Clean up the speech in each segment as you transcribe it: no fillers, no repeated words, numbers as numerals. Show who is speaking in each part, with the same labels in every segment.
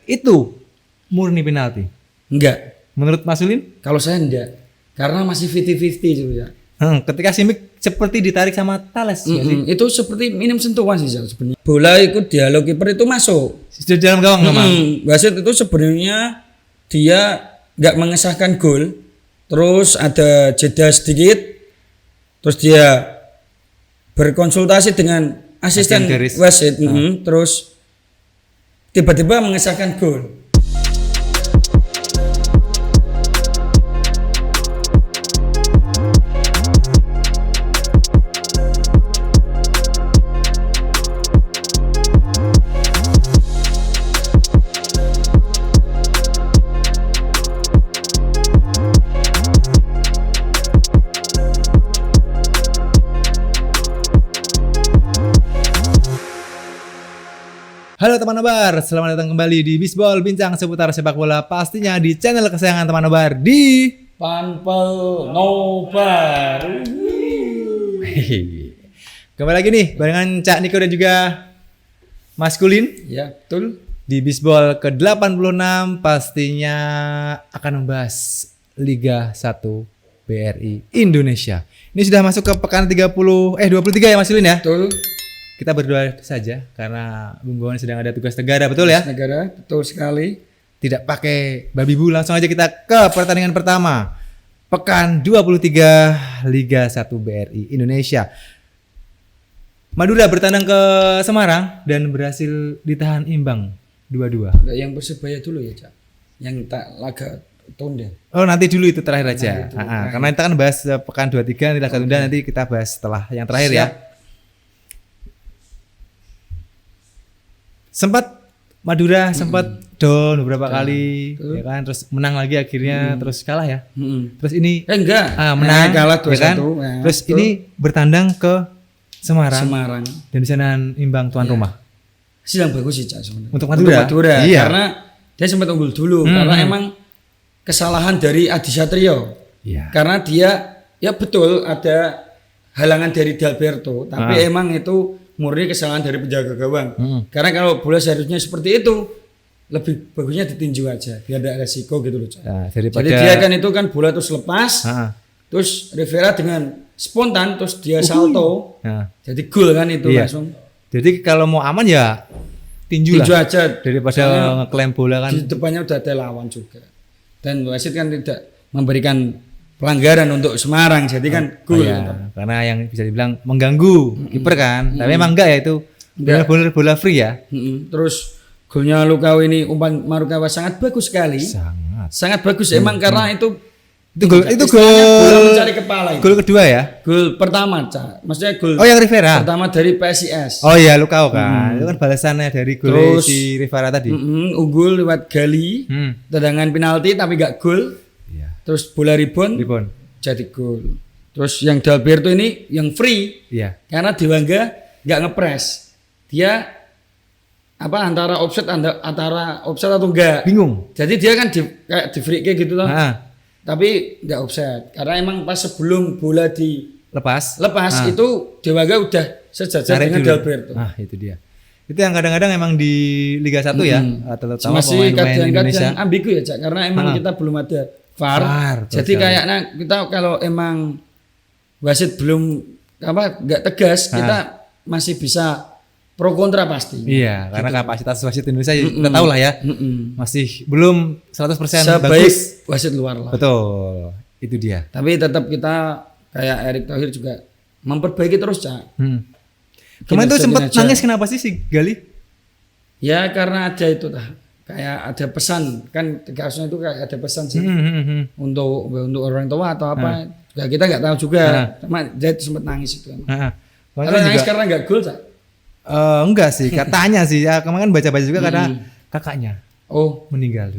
Speaker 1: itu murni penalti.
Speaker 2: Enggak.
Speaker 1: Menurut Mas Ulin?
Speaker 2: Kalau saya enggak. Karena masih 50-50 juga.
Speaker 1: Ketika Simic seperti ditarik sama Thales ya sih?
Speaker 2: Itu seperti minim sentuhan sih sebenarnya. Bola ikut dialog kiper itu masuk.
Speaker 1: Sudah dalam gawang memang.
Speaker 2: Wasit itu sebenarnya dia nggak mengesahkan gol, terus ada jeda sedikit, terus dia berkonsultasi dengan asisten wasit, terus tiba-tiba mengesahkan gol.
Speaker 1: Halo teman nobar, selamat datang kembali di Bisbol, bincang seputar sepak bola pastinya di channel kesayangan teman nobar di
Speaker 2: Panpel Nobar.
Speaker 1: Kembali lagi nih barengan Cak Niko dan juga Mas Kulin.
Speaker 2: Ya, betul.
Speaker 1: Di Bisbol ke-86 pastinya akan membahas Liga 1 BRI Indonesia. Ini sudah masuk ke pekan 23 ya Mas Kulin ya?
Speaker 2: Betul.
Speaker 1: Kita berdua saja karena Bung Gowon sedang ada tugas negara, betul ya?
Speaker 2: Negara, betul sekali.
Speaker 1: Tidak pakai babi bu, langsung aja kita ke pertandingan pertama. Pekan 23 Liga 1 BRI Indonesia. Madura bertandang ke Semarang dan berhasil ditahan imbang 2-2.
Speaker 2: Yang Persebaya dulu ya, Cak. Yang tak laga tunda.
Speaker 1: Oh, nanti dulu itu terakhir aja. Karena kita kan bahas pekan 23 nanti laga tunda, nanti kita bahas setelah yang terakhir. Siap. Ya. Madura sempat down beberapa kali, ya kan, terus menang lagi akhirnya, terus kalah ya. Terus ini menang,
Speaker 2: kalah 2-1,
Speaker 1: ya kan? Terus ini bertandang ke Semarang. Dan di sana imbang tuan rumah.
Speaker 2: Yang bagus sih Cak sebenarnya.
Speaker 1: Untuk Madura.
Speaker 2: Iya. Karena dia sempat unggul dulu karena emang kesalahan dari Adi Satrio. Iya. Karena dia ya betul ada halangan dari Dalberto, tapi emang itu murni kesalahan dari penjaga gawang. Karena kalau bola seharusnya seperti itu, lebih bagusnya ditinju aja biar ada resiko gitu loh.
Speaker 1: Nah,
Speaker 2: jadi dia kan itu kan bola terus lepas, terus Rivera dengan spontan terus dia salto, jadi gol kan itu langsung.
Speaker 1: Jadi kalau mau aman ya tinju
Speaker 2: aja
Speaker 1: daripada ngeklaim bola kan.
Speaker 2: Di depannya udah ada lawan juga. Dan wasit kan tidak memberikan pelanggaran untuk Semarang, jadi kan gol.
Speaker 1: Karena yang bisa dibilang mengganggu kiper kan, tapi emang enggak ya itu benar-benar bola free ya.
Speaker 2: Terus golnya Lukau ini umpan Marukawa sangat bagus sekali, sangat bagus emang karena itu gol
Speaker 1: bola
Speaker 2: mencari kepala.
Speaker 1: Gol kedua ya?
Speaker 2: Gol pertama, Cak. Maksudnya gol
Speaker 1: yang Rivera
Speaker 2: pertama dari PSIS.
Speaker 1: Oh iya, Lukau kan. Itu kan balasannya dari gol si Rivera tadi.
Speaker 2: Unggul lewat Gali, tendangan penalti tapi enggak gol. Terus bola rebound jadi gol. Terus yang Dalberto ini yang free, karena Dewangga nggak ngepres, dia antara offset atau enggak, bingung. Jadi dia kan kayak di free kick gitu loh, tapi nggak offset karena emang pas sebelum bola dilepas itu Dewangga udah sejajar dengan Dalberto.
Speaker 1: Itu dia. Itu yang kadang-kadang emang di Liga 1 ya, terutama
Speaker 2: masih
Speaker 1: pemain-pemain Indonesia.
Speaker 2: Ambigu ya, Cak, karena emang kita belum ada VAR. Jadi kayaknya kita kalau emang wasit belum nggak tegas, kita masih bisa pro kontra pasti.
Speaker 1: Iya, karena kapasitas wasit Indonesia kita tahu lah ya. Masih belum 100%
Speaker 2: sebaik
Speaker 1: bagus
Speaker 2: wasit luar lah.
Speaker 1: Betul. Itu dia.
Speaker 2: Tapi tetap kita kayak Erick Thohir juga memperbaiki terus, Cak.
Speaker 1: Kemarin tuh sempat nangis kenapa sih si Gali?
Speaker 2: Ya karena ada itu kayak ada pesan kan, kasusnya itu kayak ada pesan sih untuk orang tua atau apa, ya kita nggak tahu juga. Cuma dia sempat nangis itu. Karena nangis karena nggak gol, Cak?
Speaker 1: Enggak sih, katanya sih ya, kemarin kan baca-baca juga karena kakaknya meninggal.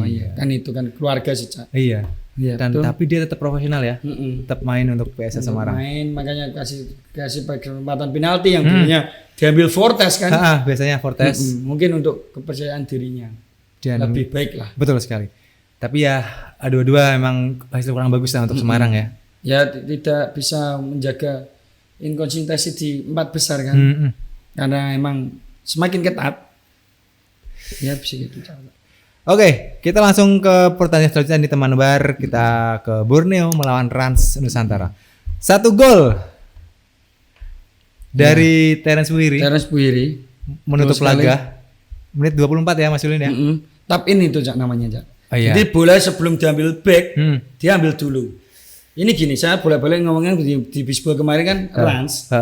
Speaker 2: Iya. Kan itu kan keluarga sih, Cak.
Speaker 1: Iya. Tapi dia tetap profesional ya, tetap main untuk PSS Semarang.
Speaker 2: Makanya kasih kesempatan penalti yang dulunya diambil Fortes kan.
Speaker 1: Biasanya Fortes.
Speaker 2: Mungkin untuk kepercayaan dirinya lebih baik lah.
Speaker 1: Betul sekali. Tapi ya dua-dua emang hasil kurang bagus lah untuk Semarang ya.
Speaker 2: Ya tidak bisa menjaga inkonsistensi di 4 besar kan. Karena emang semakin ketat. Ya bisa gitu.
Speaker 1: Oke, kita langsung ke pertanyaan selanjutnya nih teman bar. Kita ke Borneo melawan Rans Nusantara. 1 gol dari Terence Puhiri.
Speaker 2: Terence Puhiri
Speaker 1: Menutup laga. Menit 24 ya Mas Yulin ya.
Speaker 2: Tap in itu Cak namanya Cak.
Speaker 1: Oh, iya.
Speaker 2: Jadi bola sebelum diambil back, dia ambil dulu. Ini gini, saya bolak-balik ngomongnya di bisbol kemarin kan Rans.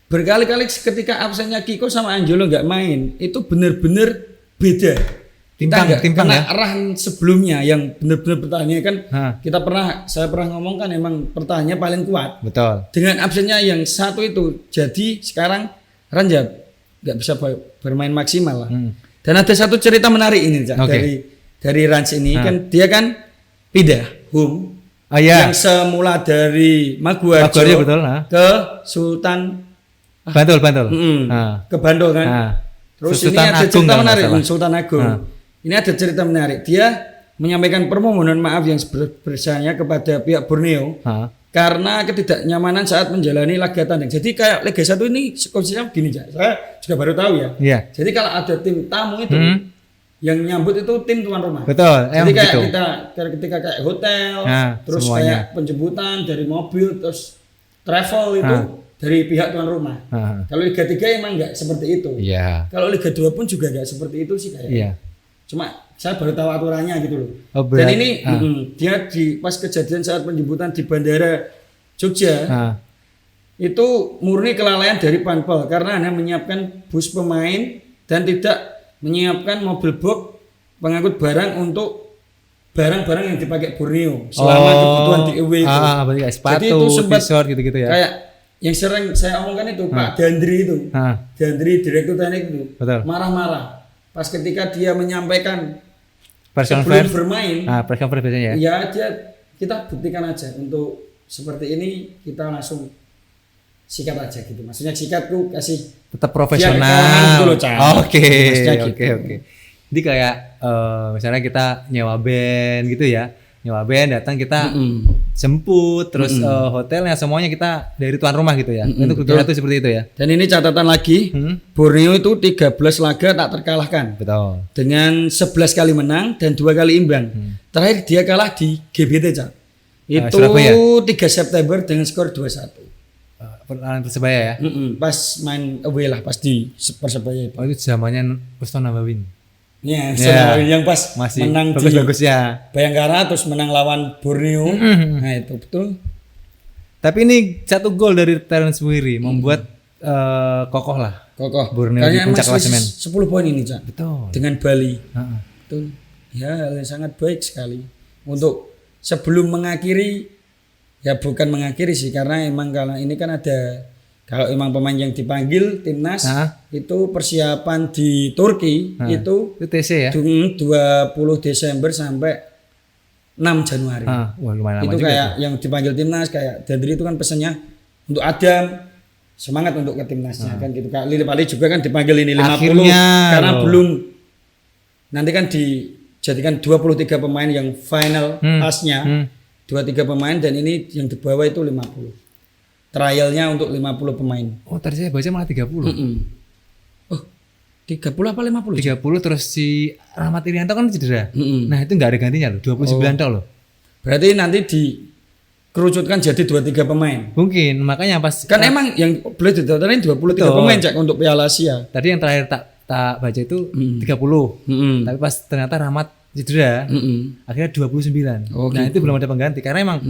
Speaker 2: Berkali-kali ketika absennya Kiko sama Anjolo nggak main, itu benar-benar beda.
Speaker 1: Timpang ya.
Speaker 2: Arah sebelumnya yang benar-benar bertanya kan saya pernah ngomong kan emang pertahanannya paling kuat.
Speaker 1: Betul.
Speaker 2: Dengan absennya yang satu itu, jadi sekarang Rans nggak bisa bermain maksimal lah. Dan ada satu cerita menarik ini Cak, dari Rans ini kan dia kan pindah home yang semula dari Maguwarjo
Speaker 1: betul,
Speaker 2: ke Sultan
Speaker 1: Bantul.
Speaker 2: Ke Bantul kan. Terus
Speaker 1: Sultan
Speaker 2: ini ada
Speaker 1: Agung,
Speaker 2: cerita menarik
Speaker 1: salah.
Speaker 2: Sultan Agung. Ini ada cerita menarik. Dia menyampaikan permohonan maaf yang sebesarnya kepada pihak Borneo karena ketidaknyamanan saat menjalani laga tanding. Jadi kayak Liga 1 ini konsepnya begini Cak. Saya juga baru tahu ya. Jadi kalau ada tim tamu itu yang nyambut itu tim tuan rumah.
Speaker 1: Betul.
Speaker 2: Jadi kayak kita ketika kayak hotel, terus
Speaker 1: semuanya.
Speaker 2: kayak penjemputan dari mobil, terus travel itu dari pihak tuan rumah. Kalau Liga 3 emang nggak seperti itu. Kalau Liga 2 pun juga nggak seperti itu sih kayaknya. Cuma saya baru tahu aturannya gitu loh. Dan ini dia pas kejadian saat penjemputan di bandara Jogja itu murni kelalaian dari Panpel karena hanya menyiapkan bus pemain dan tidak menyiapkan mobil box pengangkut barang untuk barang-barang yang dipakai Borneo selama kebutuhan di away itu.
Speaker 1: Berarti kayak sepatu,
Speaker 2: jadi itu sempat
Speaker 1: t-shirt gitu-gitu ya.
Speaker 2: Kayak yang sering saya omongkan itu Pak Dandri itu. Dandri direktur teknik itu. Marah-marah pas ketika dia menyampaikan sebelum bermain.
Speaker 1: Press conference biasanya ya.
Speaker 2: Ya kita buktikan aja untuk seperti ini kita langsung sikat aja gitu. Maksudnya sikatku kasih
Speaker 1: tetap profesional. Oke. Jadi kayak misalnya kita nyewa band gitu ya. Nyewa band datang kita jemput terus hotelnya semuanya kita dari tuan rumah gitu ya. Itu itu seperti itu ya.
Speaker 2: Dan ini catatan lagi, Borneo itu 13 laga tak terkalahkan.
Speaker 1: Betul.
Speaker 2: Dengan 11 kali menang dan 2 kali imbang. Terakhir dia kalah di GBT Cak. Itu
Speaker 1: Surabaya.
Speaker 2: 3 September dengan skor 2-1.
Speaker 1: Persebaya ya.
Speaker 2: Pas main away lah pas di Persebaya itu.
Speaker 1: Oh itu zamannya Uston Nabawin.
Speaker 2: Ya, yang pas
Speaker 1: masih
Speaker 2: menang
Speaker 1: bagus ya.
Speaker 2: Bayangkara terus menang lawan Borneo. Nah itu betul.
Speaker 1: Tapi ini 1 gol dari Terence Puhiri membuat kokoh lah.
Speaker 2: Kokoh.
Speaker 1: Borneo di puncak klasemen.
Speaker 2: 10 poin ini Cak.
Speaker 1: Betul.
Speaker 2: Dengan Bali. Betul. Ya hal yang sangat baik sekali. Untuk sebelum mengakhiri, ya bukan mengakhiri sih karena emang kalau ini kan ada. Kalau emang pemain yang dipanggil timnas itu persiapan di Turki itu
Speaker 1: TC ya.
Speaker 2: 20 Desember sampai 6 Januari.
Speaker 1: Wah, lumayan lama
Speaker 2: itu
Speaker 1: juga
Speaker 2: kayak yang dipanggil timnas kayak Dandri itu kan pesannya untuk Adam semangat untuk ke timnasnya kan gitu. Kak Lili Pali juga kan dipanggil ini 50
Speaker 1: akhirnya,
Speaker 2: karena belum nanti kan dijadikan 23 pemain yang final pasnya 23 pemain dan ini yang di bawah itu 50. Trialnya untuk 50 pemain.
Speaker 1: Oh, tadi saya baca malah 30.
Speaker 2: Oh, 30 apa 50?
Speaker 1: 30 terus si Rahmat Irianto kan cedera. Nah, itu enggak ada gantinya loh, 29 tok loh.
Speaker 2: Berarti nanti dikerucutkan jadi 23 pemain.
Speaker 1: Mungkin, makanya pas
Speaker 2: kan emang yang boleh didaftarin 23 pemain Cak untuk Piala Asia.
Speaker 1: Tadi yang terakhir tak baca itu 30. Tapi pas ternyata Rahmat cedera, akhirnya 29. Nah, itu belum ada pengganti karena emang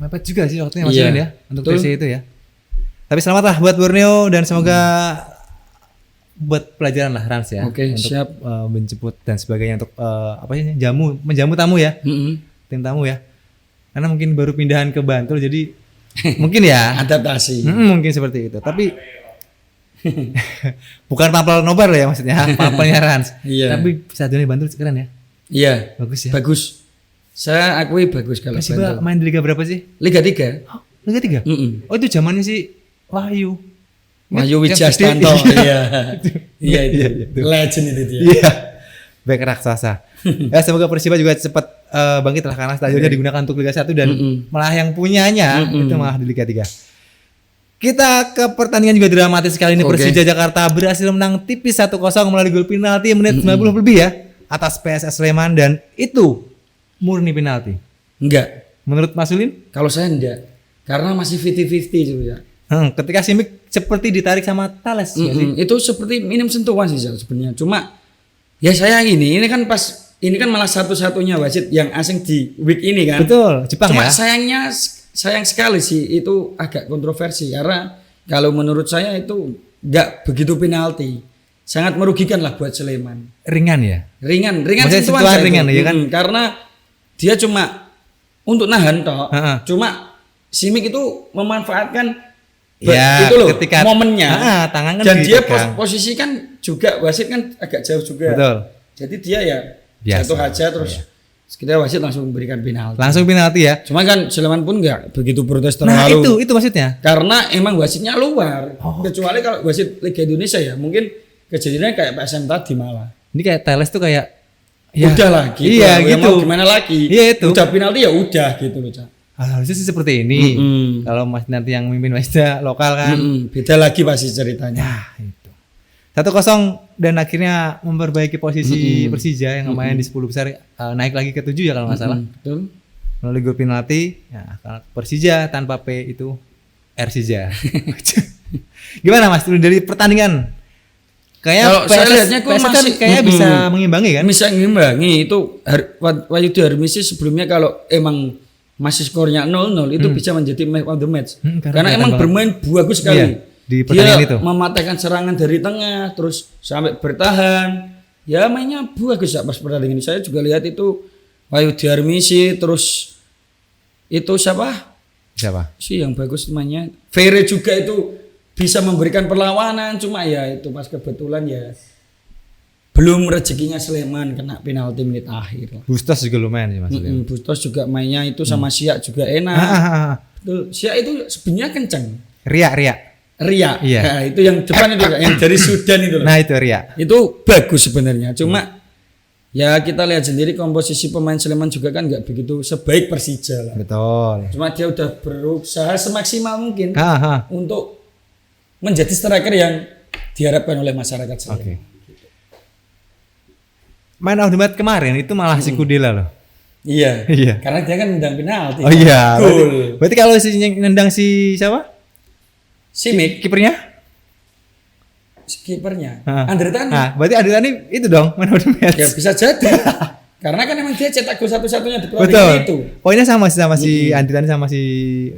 Speaker 1: mepet juga sih waktunya Mas Yulin ya untuk TC itu ya. Tapi selamatlah buat Borneo dan semoga buat pelajaran lah Rans ya. Untuk
Speaker 2: siap.
Speaker 1: Menjemput dan sebagainya untuk apa sih menjamu tamu ya. Tim tamu ya. Karena mungkin baru pindahan ke Bantul jadi mungkin ya
Speaker 2: adaptasi.
Speaker 1: Mungkin seperti itu. Tapi bukan pampel nobar loh ya maksudnya, pampelnya Rans. Tapi saat ini Bantul keren ya.
Speaker 2: Iya.
Speaker 1: Bagus ya.
Speaker 2: Bagus. Saya akui bagus kalau
Speaker 1: Bantul. Main di Liga berapa sih?
Speaker 2: Liga 3.
Speaker 1: Oh, Liga 3? Oh itu zamannya si Wahyu
Speaker 2: Wijastanto. Iya itu. Legend itu dia.
Speaker 1: Iya. Back raksasa. Ya semoga Persiba juga cepat bangkit lah karena stadionnya digunakan untuk Liga 1 dan malah yang punyanya itu malah di Liga 3. Kita ke pertandingan juga dramatis sekali ini. Persija Jakarta berhasil menang tipis 1-0 melalui gol penalti menit 90 lebih ya atas PSS Sleman, dan itu murni penalti.
Speaker 2: Enggak.
Speaker 1: Menurut Mas Ulin?
Speaker 2: Kalau saya enggak. Karena masih 50-50 juga ya.
Speaker 1: Ketika Simic seperti ditarik sama Thales ya sih?
Speaker 2: Itu seperti minim sentuhan sih sebenarnya. Cuma ya saya ini kan malah satu-satunya wasit yang asing di week ini kan.
Speaker 1: Betul, Jepang.
Speaker 2: Cuma
Speaker 1: ya.
Speaker 2: sayang sekali sih itu agak kontroversi karena kalau menurut saya itu enggak begitu penalti. Sangat merugikan lah buat Sleman.
Speaker 1: Ringan ya?
Speaker 2: Ringan
Speaker 1: sentuhan ringan ya kan?
Speaker 2: Karena dia cuma untuk nahan toh. Cuma Simic itu memanfaatkan
Speaker 1: ya,
Speaker 2: itu loh
Speaker 1: ketika
Speaker 2: momennya.
Speaker 1: Tangan kan
Speaker 2: dan dia
Speaker 1: posisi
Speaker 2: posisi kan juga wasit kan agak jauh juga.
Speaker 1: Betul.
Speaker 2: Jadi dia ya jatuh aja terus kita wasit langsung memberikan penalti.
Speaker 1: Langsung penalti ya.
Speaker 2: Cuma kan Sleman pun nggak begitu protes
Speaker 1: Nah
Speaker 2: terlalu.
Speaker 1: itu maksudnya.
Speaker 2: Karena emang wasitnya luar. Kecuali kalau wasit Liga Indonesia ya mungkin kejadiannya kayak PSM tadi malah.
Speaker 1: Ini kayak Thales tuh kayak
Speaker 2: udah lah gitu.
Speaker 1: Iya
Speaker 2: ya
Speaker 1: gitu.
Speaker 2: Mau gimana lagi?
Speaker 1: Iya itu.
Speaker 2: Udah penalti ya udah gitu loh, Cak.
Speaker 1: Harusnya sih seperti ini. Kalau Mas nanti yang mimpin wasitnya lokal kan.
Speaker 2: Beda lagi pasti ceritanya.
Speaker 1: Nah, itu. 1-0 dan akhirnya memperbaiki posisi Persija yang main di 10 besar, naik lagi ke 7 ya kalau nggak salah.
Speaker 2: Betul.
Speaker 1: Melalui gol penalti. Ya, kalau Persija tanpa P itu Persija. Gimana Mas dari pertandingan? Kayak
Speaker 2: saya lihatnya kok masih
Speaker 1: kayak bisa mengimbangi kan?
Speaker 2: Bisa mengimbangi itu Wahyudi Harmisi sebelumnya kalau emang masih skornya 0-0 itu bisa menjadi man of the match. Karena emang bermain bagus sekali.
Speaker 1: Di pertandingan
Speaker 2: dia
Speaker 1: itu
Speaker 2: mematahkan serangan dari tengah terus sampai bertahan. Ya mainnya bagus ya pas pertandingan ini. Saya juga lihat itu Wahyudi Harmisi terus itu siapa? Sih yang bagus mainnya. Ferre juga itu bisa memberikan perlawanan, cuma ya itu pas kebetulan ya belum rezekinya Sleman kena penalti menit akhir.
Speaker 1: Bustos juga lumayan sih Mas.
Speaker 2: Bustos juga mainnya itu sama Siak juga enak. Betul. Siak itu sebenarnya kencang. Ria.
Speaker 1: Iya.
Speaker 2: Nah, itu yang depan itu yang dari Sudan itu.
Speaker 1: Nah itu Ria.
Speaker 2: Itu bagus sebenarnya. Cuma ya kita lihat sendiri komposisi pemain Sleman juga kan nggak begitu sebaik Persija lah.
Speaker 1: Betul.
Speaker 2: Cuma dia udah berusaha semaksimal mungkin untuk menjadi striker yang diharapkan oleh masyarakat Sleman.
Speaker 1: Man of the match kemarin itu malah si Kudela loh.
Speaker 2: Iya. Karena dia kan nendang penalti.
Speaker 1: Oh iya.
Speaker 2: Gol.
Speaker 1: Berarti kalau si nendang si siapa?
Speaker 2: Simic.
Speaker 1: Kipernya? Andre Tani. Berarti Andre Tani itu dong man of the match.
Speaker 2: Ya bisa jadi. Karena kan emang dia cetak gol satu-satunya di pertandingan itu.
Speaker 1: Poinnya sama si Andre Tani sama si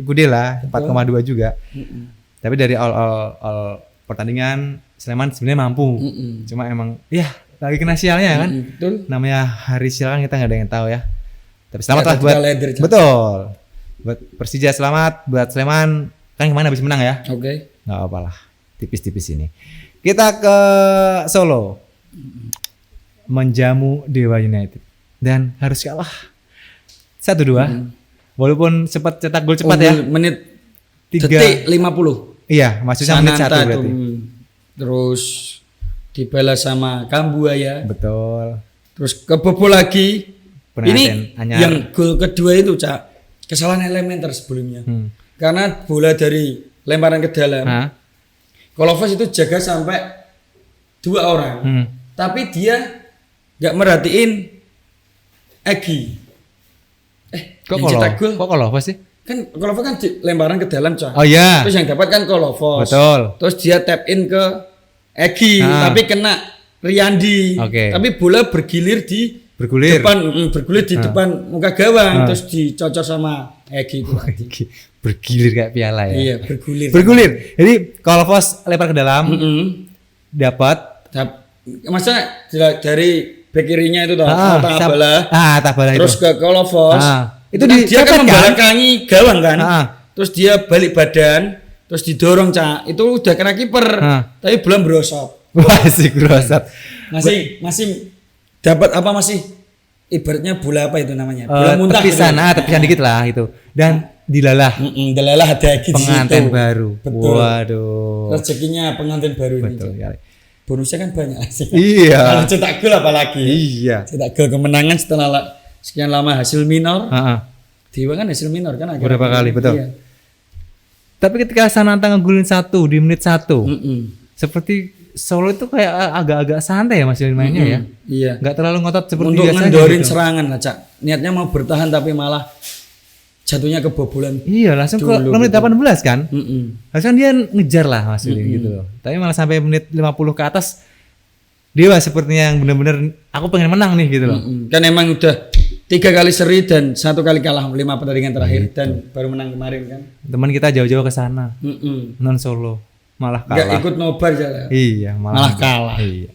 Speaker 1: Kudela 4,2 juga. Tapi dari all pertandingan Sleman sebenarnya mampu. Cuma emang ya lagi kena sialnya kan.
Speaker 2: Betul.
Speaker 1: Namanya hari sial kan kita nggak ada yang tahu ya. Tapi selamat lah buat
Speaker 2: betul.
Speaker 1: Buat Persija selamat, buat Sleman kan kemana habis menang ya. Nggak apa-apa lah. Tipis-tipis ini. Kita ke Solo. Menjamu Dewa United dan harus kalah 1-2. Walaupun sempat cetak gol cepat ya.
Speaker 2: Menit 50.
Speaker 1: Iya, maksudnya menit 1 berarti.
Speaker 2: Terus dibalas sama Kambuaya.
Speaker 1: Betul.
Speaker 2: Terus kebobol lagi. Ini
Speaker 1: Anyar.
Speaker 2: yang gol kedua itu, Cak. Kesalahan elementer sebelumnya. Karena bola dari lemparan ke dalam. Kolovas itu jaga sampai 2 orang. Tapi dia enggak merhatiin Egi.
Speaker 1: Kok Kolovas sih?
Speaker 2: Kan Kolovas kan lemparan ke dalam, Cak.
Speaker 1: Oh iya.
Speaker 2: Terus yang dapat kan Kolovas.
Speaker 1: Betul.
Speaker 2: Terus dia tap in ke Egi, tapi kena Riyandi. Tapi bola bergulir di depan muka gawang, terus dicocor sama Egi itu.
Speaker 1: Bergilir kayak piala ya.
Speaker 2: Iya,
Speaker 1: bergulir. Jadi kalau Vos lempar ke dalam, dapat.
Speaker 2: Maksudnya dari bek kirinya itu
Speaker 1: Tabala
Speaker 2: terus
Speaker 1: itu.
Speaker 2: ke Kolovos.
Speaker 1: Itu
Speaker 2: dia kan membelakangi gawang kan. Terus dia balik badan. Terus didorong, Cak. Itu udah kena kiper. Tapi belum berosot.
Speaker 1: Masih berosot.
Speaker 2: Masih dapat apa masih ibaratnya bola apa itu namanya? Bola muntah.
Speaker 1: Tepisan dikit lah itu. Dan dilalah.
Speaker 2: Dilalah ada gitu.
Speaker 1: Pengantin baru.
Speaker 2: Betul.
Speaker 1: Waduh.
Speaker 2: Rezekinya pengantin baru ini.
Speaker 1: Betul ya.
Speaker 2: Bonusnya kan banyak sih.
Speaker 1: Iya.
Speaker 2: Kalau cetak gol apalagi.
Speaker 1: Iya.
Speaker 2: Cetak gol kemenangan setelah sekian lama hasil minor. Dewa kan hasil minor kan.
Speaker 1: Berapa kali, betul. Iya. Tapi ketika Sananta ngegulin 1 di menit 1. Seperti Solo itu kayak agak-agak santai ya Mas Yulin mainnya ya.
Speaker 2: Iya.
Speaker 1: Enggak terlalu ngotot seperti
Speaker 2: untuk
Speaker 1: biasanya.
Speaker 2: ngendorin
Speaker 1: gitu.
Speaker 2: serangan lah, Cak. Niatnya mau bertahan tapi malah jatuhnya kebobolan.
Speaker 1: Iya, langsung ke menit 18 kan? Harusnya dia ngejar lah Mas Yulin gitu loh. Tapi malah sampai menit 50 ke atas dia sepertinya yang benar-benar aku pengen menang nih gitu loh.
Speaker 2: Kan emang udah 3 kali seri dan 1 kali kalah 5 pertandingan terakhir dan baru menang kemarin kan.
Speaker 1: Teman kita jauh-jauh ke sana. Non Solo malah kalah.
Speaker 2: Gak ikut nobar aja.
Speaker 1: Iya, malah kalah. Iya.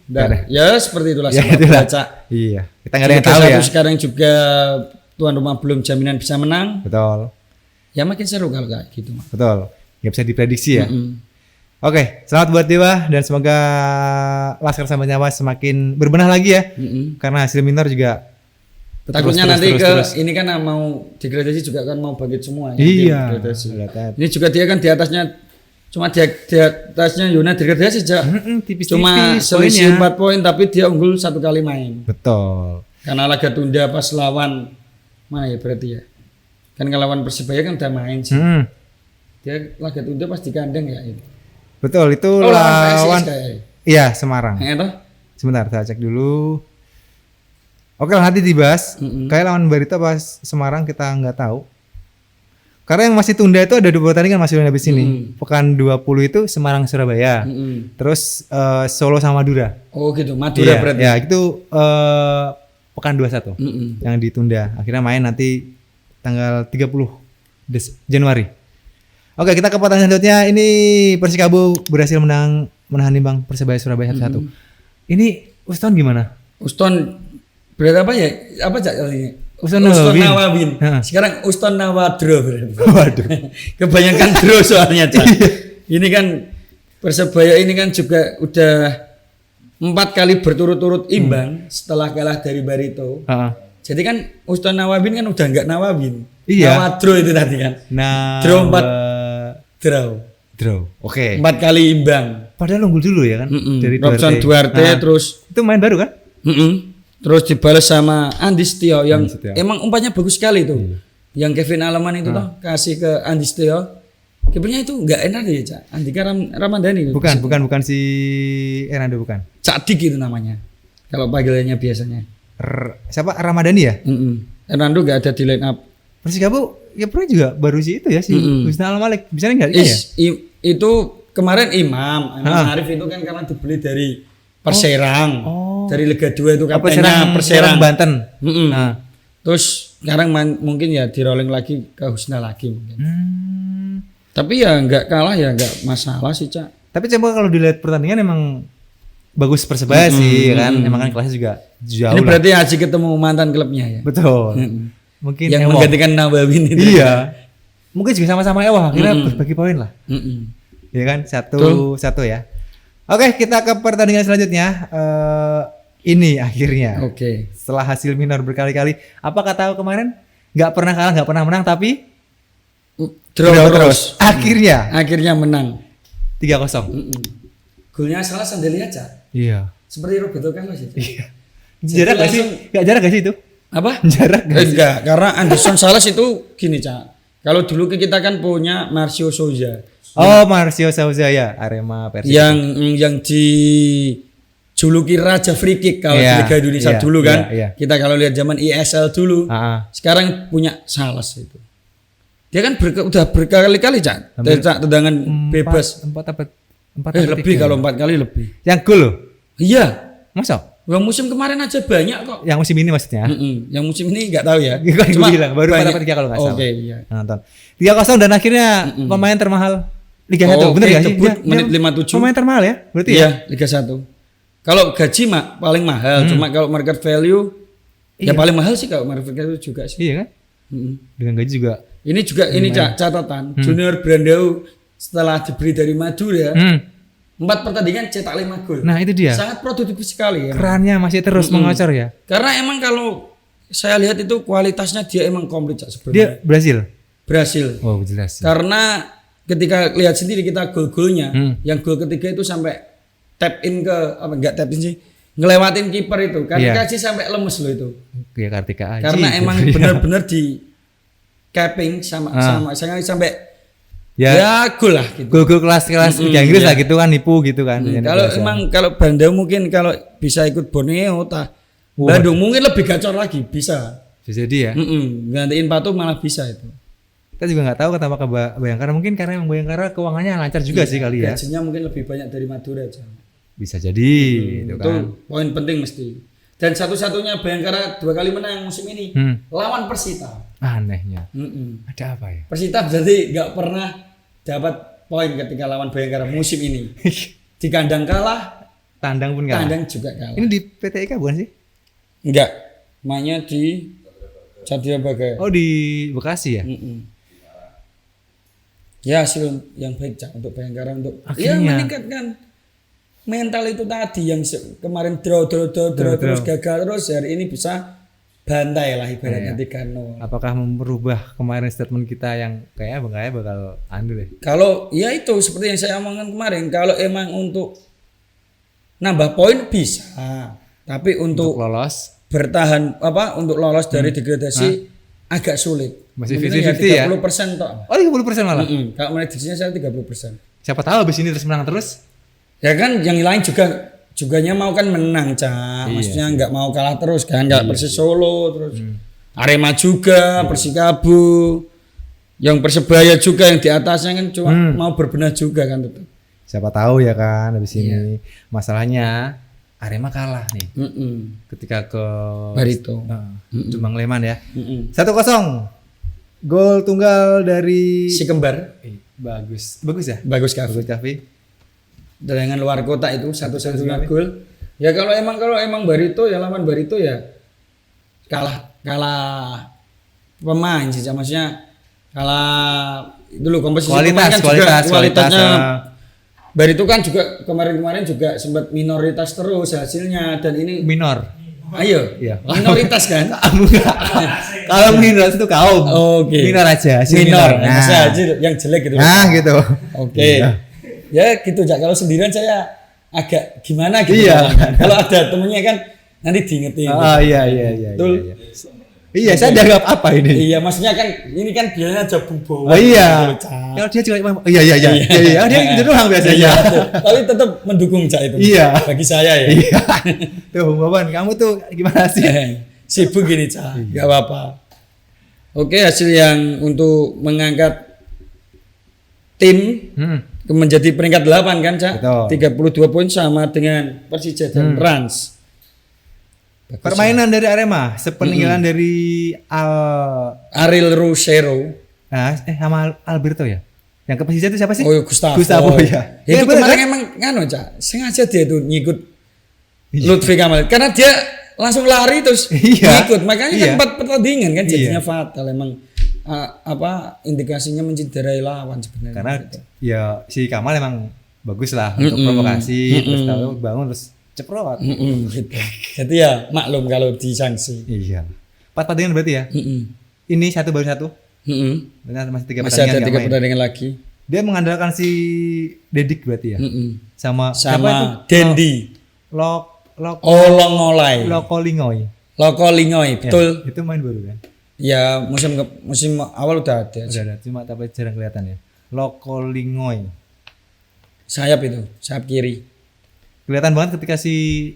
Speaker 2: Ya seperti itulah
Speaker 1: ya, Cak. Iya. Kita nggak ada yang tahu ya.
Speaker 2: Sekarang juga tuan rumah belum jaminan bisa menang.
Speaker 1: Betul.
Speaker 2: Ya makin seru kalau kayak gitu.
Speaker 1: Betul. Nggak bisa diprediksi ya. Oke, selamat buat Dewa dan semoga Laskar Sambat Nyawa semakin berbenah lagi ya. Karena hasil minor juga
Speaker 2: takutnya nanti ini kan mau degradasi juga kan mau bangkit semua.
Speaker 1: Iya.
Speaker 2: Ini juga dia kan di atasnya cuma di atasnya Yuna degradasi aja.
Speaker 1: Tipis-tipis.
Speaker 2: Cuma selisih 4 poin tapi dia unggul 1 kali main.
Speaker 1: Betul.
Speaker 2: Karena laga tunda pas lawan mana ya berarti ya. Kan kalau lawan Persebaya kan udah main sih. Dia laga tunda pas di kandang ya itu.
Speaker 1: Betul, itu lawan iya Semarang. Sebentar, saya cek dulu. Oke, nanti dibahas. Kayak lawan Barito pas Semarang kita nggak tahu. Karena yang masih tunda itu ada 2 pertandingan masih habis ini. Pekan 20 itu Semarang Surabaya. Terus Solo sama Madura.
Speaker 2: Oh gitu, Madura berarti.
Speaker 1: Ya, itu pekan 21 yang ditunda. Akhirnya main nanti tanggal 30 Januari. Oke, kita ke pertandingan selanjutnya. Ini Persikabo berhasil menahan imbang Persebaya Surabaya 1-1. Ini Uston gimana?
Speaker 2: Uston berarti apa ya? Apa Cak artinya?
Speaker 1: Uston
Speaker 2: Nawawin. Sekarang Uston Nawadro berarti. Waduh. Kebanyakan draw soalnya, Cak. Ini kan Persebaya ini kan juga udah 4 kali berturut-turut imbang setelah kalah dari Barito. Jadi kan Uston Nawawin kan udah enggak Nawawin.
Speaker 1: Iya.
Speaker 2: Nawadro itu tadi kan. Draw 4 draw. Oke. 4 kali imbang.
Speaker 1: Padahal unggul dulu ya kan
Speaker 2: dari Duarte terus
Speaker 1: itu main baru kan?
Speaker 2: Terus dibalas sama Andi Setio yang emang umpannya bagus sekali tuh. Yang Kevin Aleman itu toh kasih ke Andi Setio. Kipernya itu enggak enak ya, Cak. Andika Ramadhani.
Speaker 1: Bukan si Hernando bukan.
Speaker 2: Cak Dik itu namanya. Kalau panggilannya biasanya.
Speaker 1: Siapa Ramadhani ya?
Speaker 2: Hernando enggak ada di line up.
Speaker 1: Persikabo ya pernah juga baru sih itu ya si Husna Al Malik. Bisa enggak ya?
Speaker 2: Itu kemarin Imam Arif itu kan karena dibeli dari Perserang. Dari Liga 2 itu kaptennya Perserang
Speaker 1: Banten.
Speaker 2: Terus sekarang mungkin ya di rolling lagi ke Husna lagi mungkin. Tapi ya enggak kalah ya enggak masalah sih, Cak.
Speaker 1: Tapi coba kalau dilihat pertandingan emang bagus Persebaya sih kan. Emang kan kelasnya juga jauh.
Speaker 2: Ini berarti Haji ketemu mantan klubnya ya.
Speaker 1: Betul. Mungkin
Speaker 2: yang menggantikan Nawawin itu.
Speaker 1: Iya. Mungkin juga sama-sama Ewa, akhirnya berbagi poin lah. Iya kan? Satu ya. Oke, kita ke pertandingan selanjutnya. Ini akhirnya.
Speaker 2: Oke.
Speaker 1: Setelah hasil minor berkali-kali, apa kata aku kemarin? Gak pernah kalah, gak pernah menang, tapi
Speaker 2: draw terus.
Speaker 1: Akhirnya
Speaker 2: menang
Speaker 1: 3-0.
Speaker 2: Golnya salah Sandelia, Cak.
Speaker 1: Iya.
Speaker 2: Seperti Roberto Carlos itu.
Speaker 1: Iya. Jarak gak sih? Gak jarak gak sih itu?
Speaker 2: Apa?
Speaker 1: Jarak gak sih?
Speaker 2: Enggak, karena Anderson Salas itu gini, Cak. Kalau dulu kita kan punya Marcio Souza.
Speaker 1: Marcio Souza ya, Arema Persib.
Speaker 2: Yang dijuluki Raja Free Kick kalau di Liga Indonesia dulu kan. Kita kalau lihat zaman ISL dulu. Sekarang punya Salas itu. Dia kan udah berkali-kali, Cak. Tendangan bebas.
Speaker 1: 4
Speaker 2: lebih kalau 4 kali lebih.
Speaker 1: Yang gol loh?
Speaker 2: Iya.
Speaker 1: Masa?
Speaker 2: Yang musim kemarin aja banyak kok.
Speaker 1: Yang musim ini maksudnya?
Speaker 2: Yang musim ini nggak tahu ya.
Speaker 1: Cuma bilang baru 4-3 kalau nggak salah.
Speaker 2: Oke, iya.
Speaker 1: Nonton. 3-0 dan akhirnya pemain termahal Liga 1. Bener nggak sih?
Speaker 2: Menit 57.
Speaker 1: Pemain termahal ya? Berarti
Speaker 2: ya? Liga 1. Kalau gaji paling mahal, cuma kalau market value ya paling mahal sih kalau market value juga sih.
Speaker 1: Iya kan? Dengan gaji juga.
Speaker 2: Ini juga ini catatan. Junior Brandau setelah dibeli dari Madura 4 pertandingan cetak 5 gol.
Speaker 1: Nah itu dia.
Speaker 2: Sangat produktif sekali.
Speaker 1: Kerannya masih terus mengocor ya.
Speaker 2: Karena emang kalau saya lihat itu kualitasnya dia emang komplit
Speaker 1: Dia
Speaker 2: sebenarnya. Brasil.
Speaker 1: Oh jelas.
Speaker 2: Karena ketika lihat sendiri kita gol-golnya, yang gol ketiga itu sampai tap in ke enggak tap in sih, ngelewatin kiper itu. Kartika Aji sampai lemes loh itu.
Speaker 1: Iya Kartika Aji.
Speaker 2: Karena emang benar-benar di capping sama sampai Ya gol lah gitu.
Speaker 1: Gol kelas Liga Inggris lah gitu kan, nipu gitu kan.
Speaker 2: Kalau emang kalau Bandung mungkin kalau bisa ikut Borneo Bandung mungkin lebih gacor lagi bisa
Speaker 1: jadi ya.
Speaker 2: Gantiin Patu malah bisa itu.
Speaker 1: Kita juga nggak tahu kenapa ke Bayangkara, mungkin karena yang Bayangkara keuangannya lancar juga sih kali ya.
Speaker 2: Gajinya mungkin lebih banyak dari Madura aja.
Speaker 1: Bisa jadi gitu kan.
Speaker 2: Itu poin penting mesti. Dan satu-satunya Bayangkara 2 kali menang musim ini lawan Persita.
Speaker 1: Anehnya. Ada apa ya?
Speaker 2: Persita berarti nggak pernah dapat poin ketika lawan Bayangkara musim ini. Di kandang kalah,
Speaker 1: tandang pun kalah.
Speaker 2: Tandang juga kalah.
Speaker 1: Ini di PT Ika bukan sih?
Speaker 2: Enggak. Mainnya di Satria Baga.
Speaker 1: Oh, di Bekasi ya?
Speaker 2: Ya hasil yang baik Cak untuk Bayangkara untuk
Speaker 1: akhirnya
Speaker 2: meningkatkan mental itu tadi yang kemarin draw terus gagal terus hari ini bisa bantai lah ibaratnya 3-0.
Speaker 1: Apakah merubah kemarin statement kita yang kayaknya bakal andul ya?
Speaker 2: Kalau ya itu seperti yang saya omongkan kemarin, kalau emang untuk nambah poin bisa, tapi untuk
Speaker 1: lolos
Speaker 2: bertahan untuk lolos dari degradasi agak sulit.
Speaker 1: Masih 50-50 ya?
Speaker 2: 30% toh.
Speaker 1: Oh 30% malah?
Speaker 2: Kalau prediksinya saya 30%.
Speaker 1: Siapa tahu abis ini terus menang terus?
Speaker 2: Ya kan yang lain juganya mau kan menang Cak. Maksudnya nggak mau kalah terus kan, nggak Persis Solo terus Arema juga, Persikabo, yang Persebaya juga yang di atasnya kan cuma mau berbenah juga kan tetap.
Speaker 1: Siapa tahu ya kan abis ini. Masalahnya Arema kalah nih. Ketika ke
Speaker 2: Barito.
Speaker 1: Jombang Leman ya. 1-0. Gol tunggal dari
Speaker 2: si kembar.
Speaker 1: Bagus ya?
Speaker 2: Bagus Kavi. Dengan luar kota itu satu-satunya gol. Ya kalau emang Barito ya lawan Barito ya kalah pemain sih, maksudnya kalah dulu kompetisi kualitasnya. Barito kan juga kemarin juga sempat minoritas terus hasilnya dan ini
Speaker 1: minor.
Speaker 2: Ayo,
Speaker 1: iya.
Speaker 2: Minoritas kan?
Speaker 1: Kalau minoritas itu kaum.
Speaker 2: Oke.
Speaker 1: Minor aja,
Speaker 2: minor. Nah, yang jelek gitu.
Speaker 1: Nah, gitu.
Speaker 2: Oke. Ya gitu, Cak. Kalau sendirian saya agak gimana gitu.
Speaker 1: Iya.
Speaker 2: Kalau ada temennya kan nanti diingetin.
Speaker 1: Iya.
Speaker 2: Betul.
Speaker 1: Iya, saya dianggap apa ini?
Speaker 2: Iya, maksudnya kan ini kan biasanya Jabu Bawa.
Speaker 1: Oh iya. Kalau dia juga iya. Dia gitu doang biasanya.
Speaker 2: Iya, tapi tetap mendukung Cak itu.
Speaker 1: Iya.
Speaker 2: Bagi saya ya.
Speaker 1: Iya. Tuh, Baban, kamu tuh gimana sih?
Speaker 2: Sibuk gini, Cak. Enggak apa-apa. Oke, hasil yang untuk mengangkat tim menjadi peringkat 8 kan, Cak?
Speaker 1: Betul.
Speaker 2: 32 poin sama dengan Persija dan Rans.
Speaker 1: Permainan dari Arema sepeninggalan dari
Speaker 2: Ariel Rosero.
Speaker 1: Nah, sama Alberto ya. Yang ke Persija itu siapa sih?
Speaker 2: Oh, Gustavo
Speaker 1: ya.
Speaker 2: Itu kemarin emang Cak, sengaja dia tuh ngikut Lutfi Kamal karena dia langsung lari terus ngikut. Makanya kan 4 pertandingan kan jadinya fatal emang indikasinya menciderai lawan sebenarnya.
Speaker 1: Karena ya si Kamal emang bagus lah untuk provokasi, terus tahu bangun terus ceprot.
Speaker 2: Gitu. Jadi ya maklum kalau disanksi.
Speaker 1: Iya. 4 pertandingan berarti ya? Ini baru satu. Benar, masih 3 pertandingan.
Speaker 2: Masih ada 3 pertandingan lagi.
Speaker 1: Dia mengandalkan si Dedik berarti ya? Sama
Speaker 2: Dendi. Lokolingoy, betul.
Speaker 1: Ya, itu main baru kan?
Speaker 2: Ya musim awal udah ada.
Speaker 1: Cuma tapi jarang kelihatan ya. Lokolingoy.
Speaker 2: Sayap kiri.
Speaker 1: Kelihatan banget ketika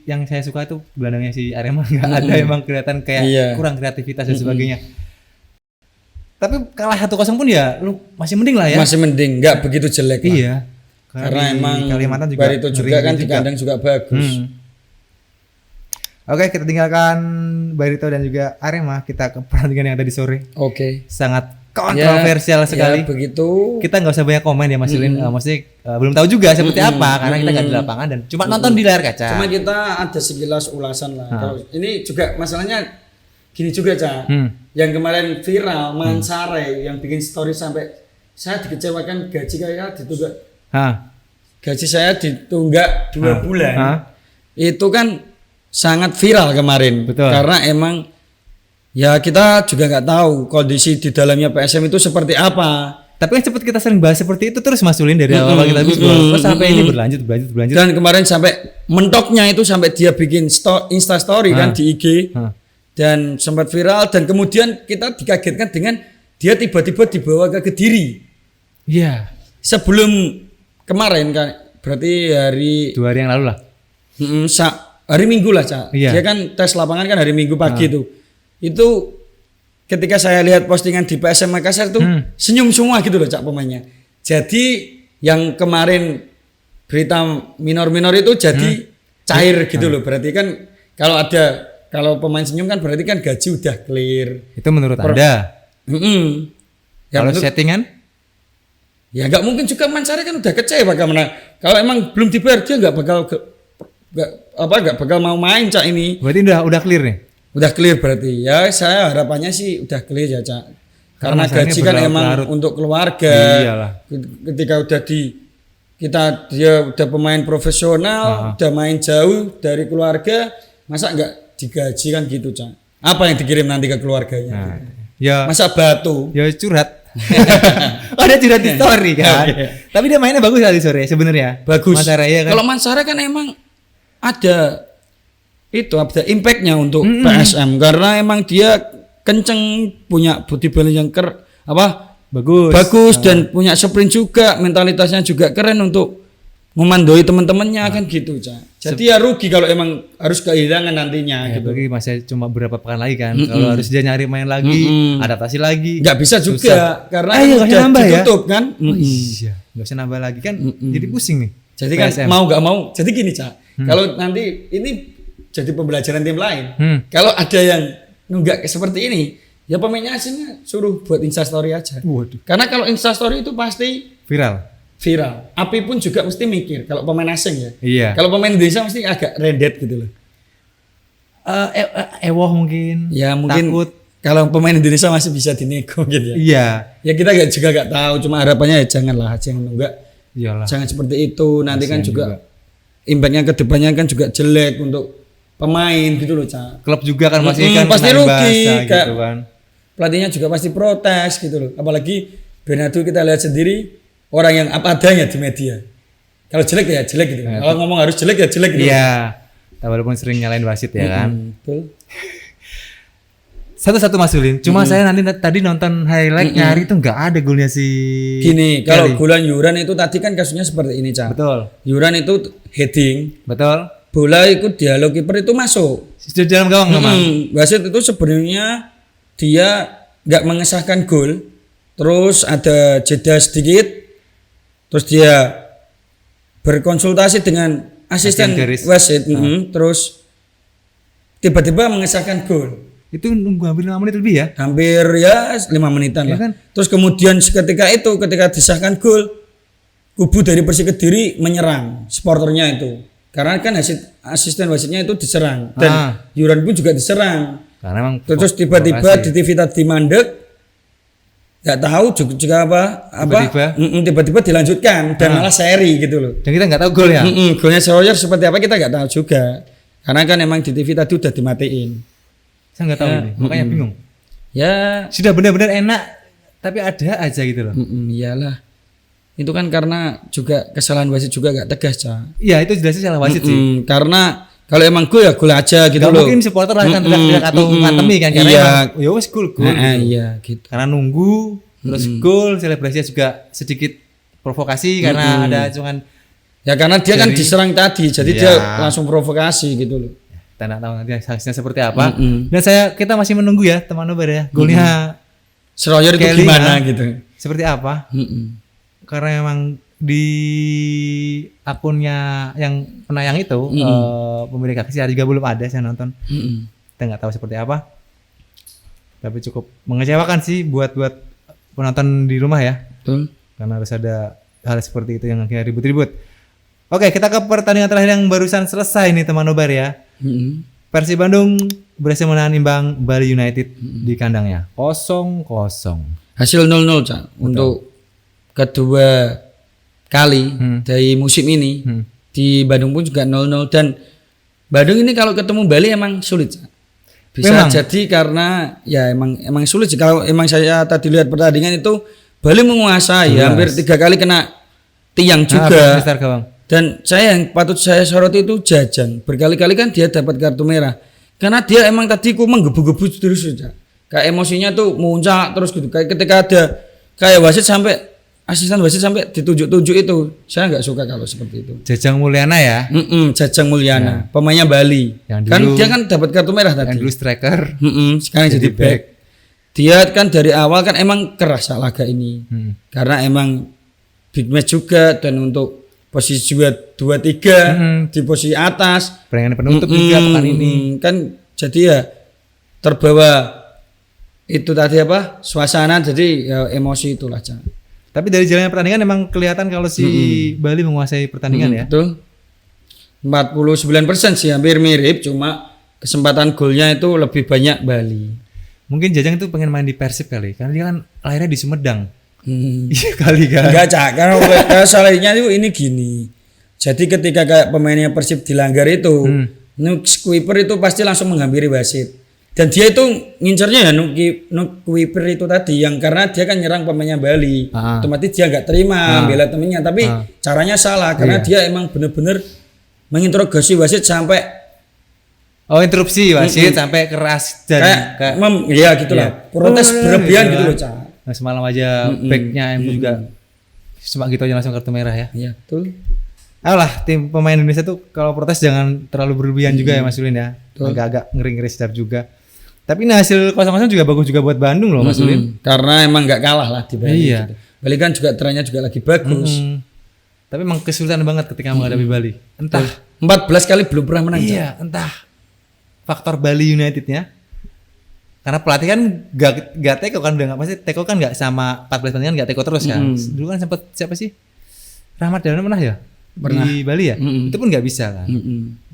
Speaker 1: yang saya suka itu gelandangnya si Arema nggak ada, emang kelihatan kayak kurang kreativitas dan sebagainya. Tapi kalah 1-0 pun ya lu masih mending lah ya.
Speaker 2: Masih mending, nggak begitu jelek lah.
Speaker 1: Iya.
Speaker 2: Karena emang
Speaker 1: Kalimantan juga
Speaker 2: Barito juga kan di kandang juga bagus.
Speaker 1: Oke, kita tinggalkan Barito dan juga Arema, kita ke pertandingan yang tadi sore.
Speaker 2: Oke.
Speaker 1: Sangat kontroversial sekali.
Speaker 2: Ya, begitu.
Speaker 1: Kita nggak usah banyak komen ya Mas Yulin. Maksudnya belum tahu juga seperti apa karena kita nggak di lapangan dan cuma nonton di layar kaca.
Speaker 2: Cuma kita ada sekilas ulasan lah. Kalau ini juga masalahnya gini juga Cak. Yang kemarin viral Mansare yang bikin story sampai saya dikecewakan gaji kayak ditunggak. Gaji saya ditunggak 2 bulan. Itu kan sangat viral kemarin.
Speaker 1: Betul.
Speaker 2: Karena emang ya kita juga nggak tahu kondisi di dalamnya PSM itu seperti apa.
Speaker 1: Tapi kan cepat kita sering bahas seperti itu terus Mas Ulin dari awal kita terus sampai ini berlanjut.
Speaker 2: Dan kemarin sampai mentoknya itu sampai dia bikin Insta story kan di IG dan sempat viral dan kemudian kita dikagetkan dengan dia tiba-tiba dibawa ke Kediri.
Speaker 1: Iya.
Speaker 2: Sebelum kemarin kan berarti hari
Speaker 1: 2 hari yang lalu lah.
Speaker 2: Hari Minggu lah, Cak.
Speaker 1: Iya.
Speaker 2: Dia kan tes lapangan kan hari Minggu pagi tuh. Itu ketika saya lihat postingan di PSM Makassar tuh senyum semua gitu loh, Cak, pemainnya. Jadi yang kemarin berita minor-minor itu jadi cair gitu loh. Berarti kan kalau pemain senyum kan berarti kan gaji udah clear.
Speaker 1: Itu menurut Anda.
Speaker 2: Ya,
Speaker 1: kalau settingan?
Speaker 2: Ya nggak mungkin juga Mansari kan udah kecewa karena kalau emang belum dibayar dia nggak bakal mau main, Cak, ini.
Speaker 1: Berarti udah clear nih.
Speaker 2: Udah clear berarti. Ya saya harapannya sih udah clear ya, Cak. Karena gaji kan emang untuk keluarga.
Speaker 1: Iyalah.
Speaker 2: Ketika dia udah pemain profesional, udah main jauh dari keluarga, masa nggak digaji kan gitu, Cak. Apa yang dikirim nanti ke keluarganya?
Speaker 1: Nah, ya.
Speaker 2: Masa batu?
Speaker 1: Ya curhat. Ada curhat di story kan. Tapi dia mainnya bagus tadi sore sebenarnya.
Speaker 2: Bagus.
Speaker 1: Mansara, ya kan?
Speaker 2: Kalau Mansara kan emang ada impactnya untuk PSM karena emang dia kenceng, punya body balance yang bagus dan punya sprint juga, mentalitasnya juga keren untuk memandoi teman-temannya kan gitu, Cak. Jadi ya rugi kalau emang harus kehilangan nantinya
Speaker 1: ya,
Speaker 2: gitu.
Speaker 1: Bagi masih cuma beberapa pekan lagi kan. Kalau harus dia nyari main lagi, adaptasi lagi.
Speaker 2: Nggak bisa juga karena
Speaker 1: udah
Speaker 2: nambah
Speaker 1: ditutup
Speaker 2: kan.
Speaker 1: Iya, nggak usah nambah lagi kan. Jadi pusing nih.
Speaker 2: Jadi kan mau nggak mau. Jadi gini, Cak. Kalau nanti ini jadi pembelajaran tim lain. Kalau ada yang nunggak seperti ini, ya pemainnya asingnya suruh buat instastory aja.
Speaker 1: Waduh.
Speaker 2: Karena kalau instastory itu pasti
Speaker 1: viral.
Speaker 2: Api pun juga mesti mikir kalau pemain asing ya.
Speaker 1: Iya.
Speaker 2: Kalau pemain Indonesia mesti agak rendet gitu loh.
Speaker 1: Ewoh mungkin.
Speaker 2: Ya mungkin
Speaker 1: takut.
Speaker 2: Kalau pemain Indonesia masih bisa dinego gitu ya.
Speaker 1: Iya.
Speaker 2: Ya kita juga nggak tahu. Cuma harapannya ya jangan nunggak.
Speaker 1: Iyalah.
Speaker 2: Jangan seperti itu. Nanti kan juga impactnya ke depannya kan juga jelek untuk pemain gitu loh, Cak.
Speaker 1: Klub juga kan pasti
Speaker 2: rugi
Speaker 1: bahasa, gitu kan.
Speaker 2: Pelatihnya juga pasti protes gitu loh. Apalagi Bernardo kita lihat sendiri orang yang apa adanya di media. Kalau jelek ya jelek gitu. Kalau ngomong harus jelek ya jelek gitu.
Speaker 1: Iya. Walaupun sering nyalain wasit ya kan.
Speaker 2: Betul.
Speaker 1: Satu-satu Mas Ulin. Cuma saya tadi nonton highlight nyari itu nggak ada golnya si.
Speaker 2: Gini, kalau golan Yuran itu tadi kan kasusnya seperti ini, Cak.
Speaker 1: Betul. Yuran
Speaker 2: itu heading.
Speaker 1: Betul.
Speaker 2: Bola ikut dialog kiper itu masuk.
Speaker 1: Di dalam gawang memang.
Speaker 2: Wasit itu sebenarnya dia nggak mengesahkan gol. Terus ada jeda sedikit. Terus dia berkonsultasi dengan asisten wasit, terus tiba-tiba mengesahkan gol.
Speaker 1: Itu nunggu hampir 5 menit lebih ya?
Speaker 2: Hampir ya 5 menitan lah. Kan? Terus kemudian ketika disahkan gol, kubu dari Persik Kediri menyerang supporternya itu. Karena kan asisten wasitnya itu diserang dan Yuran pun juga diserang.
Speaker 1: Karena memang
Speaker 2: terus tiba-tiba di TV tadi mandek. Nggak tahu juga tiba-tiba dilanjutkan dan malah seri gitu loh.
Speaker 1: Dan kita nggak tahu gol ya.
Speaker 2: Golnya Sawyer seperti apa kita nggak tahu juga. Karena kan emang di TV tadi udah dimatiin.
Speaker 1: Saya nggak tahu ini, makanya bingung.
Speaker 2: Ya
Speaker 1: sudah benar-benar enak, tapi ada aja gitu loh.
Speaker 2: Iyalah. Itu kan karena juga kesalahan wasit juga nggak tegas, Cak.
Speaker 1: Iya itu jelasnya salah wasit sih.
Speaker 2: Karena kalau emang gol ya gol aja gitu loh.
Speaker 1: Mungkin supporter akan teriak-teriak atau ngantemi kan karena ya wes gol.
Speaker 2: Iya gitu.
Speaker 1: Karena nunggu terus gol, selebrasinya juga sedikit provokasi karena ada cuman
Speaker 2: ya karena dia kan diserang tadi jadi dia langsung provokasi gitu loh.
Speaker 1: Kita nggak tahu nanti hasilnya seperti apa. Dan kita masih menunggu ya teman Nobar ya. Golnya
Speaker 2: Schroyer itu gimana gitu.
Speaker 1: Seperti apa? Karena memang di akunnya yang penayang itu pemilik hak siar juga belum ada saya nonton. Kita nggak tahu seperti apa. Tapi cukup mengecewakan sih buat penonton di rumah ya. Karena harus ada hal seperti itu yang akhirnya ribut-ribut. Oke, kita ke pertandingan terakhir yang barusan selesai nih teman Nobar ya. Persib Bandung berhasil menahan imbang Bali United di kandangnya 0-0.
Speaker 2: Hasil 0-0, Cak. Untuk kedua kali dari musim ini di Bandung pun juga 0-0 dan Bandung ini kalau ketemu Bali emang sulit. Bisa jadi karena ya emang sulit sih. Kalau emang saya tadi lihat pertandingan itu Bali menguasai hampir 3 kali kena tiang juga. Dan yang patut saya soroti itu Jajang. Berkali-kali kan dia dapat kartu merah. Karena dia emang tadi menggebu-gebu terus saja. Kayak emosinya tuh muncak terus gitu. Kayak ketika ada kayak wasit sampai asisten wasit sampai ditunjuk-tunjuk itu. Saya nggak suka kalau seperti itu.
Speaker 1: Jajang Mulyana ya.
Speaker 2: Jajang Mulyana, pemainnya Bali.
Speaker 1: Yang
Speaker 2: Kan
Speaker 1: dulu-
Speaker 2: dia kan dapat kartu merah tadi.
Speaker 1: Yang dulu striker.
Speaker 2: Sekarang jadi back. Dia kan dari awal kan emang keras laga ini. Karena emang big match juga dan untuk posisi 2-3 di posisi atas.
Speaker 1: Pertandingan penutup juga pekan ini.
Speaker 2: Kan jadi ya terbawa itu tadi apa? Suasana jadi ya emosi itulah, Cak.
Speaker 1: Tapi dari jalannya pertandingan emang kelihatan kalau si Bali menguasai pertandingan ya.
Speaker 2: Betul. 49% sih hampir mirip, cuma kesempatan golnya itu lebih banyak Bali.
Speaker 1: Mungkin Jajang itu pengen main di Persib kali, karena dia kan lahirnya di Sumedang. Iya kali kan.
Speaker 2: Enggak, Cak, karena salahnya itu ini gini. Jadi ketika kayak pemainnya Persib dilanggar itu, Nukiper itu pasti langsung menghampiri wasit. Dan dia itu ngincernya ya Nukiper itu tadi yang karena dia kan nyerang pemainnya Bali. Otomatis dia nggak terima bela temennya, tapi caranya salah karena dia emang bener-bener menginterogasi wasit sampai
Speaker 1: interupsi wasit sampai keras dan
Speaker 2: kayak ya gitulah. Protes berlebihan gitu loh, Cak.
Speaker 1: Nah, semalam aja backnya yang juga cuma gitu aja langsung kartu merah ya.
Speaker 2: Iya, betul.
Speaker 1: Ayolah tim pemain Indonesia tuh kalau protes jangan terlalu berlebihan juga ya Mas Ulin ya. Agak-agak ngeri-ngeri sedap juga. Tapi ini hasil 0-0 juga bagus juga buat Bandung loh Mas Ulin.
Speaker 2: Karena emang nggak kalah lah di Bali.
Speaker 1: Iya.
Speaker 2: Gitu. Bali kan juga trennya juga lagi bagus.
Speaker 1: Tapi emang kesulitan banget ketika menghadapi Bali. Entah
Speaker 2: 14 kali belum pernah menang.
Speaker 1: iya, entah faktor Bali Unitednya. Karena pelatih kan gak teko kan udah nggak pasti teko kan nggak sama 14 pertandingan nggak teko terus kan. Dulu kan sempat siapa sih? Rahmat Dahlan pernah ya?
Speaker 2: Pernah.
Speaker 1: Di Bali ya? Itu pun nggak bisa kan.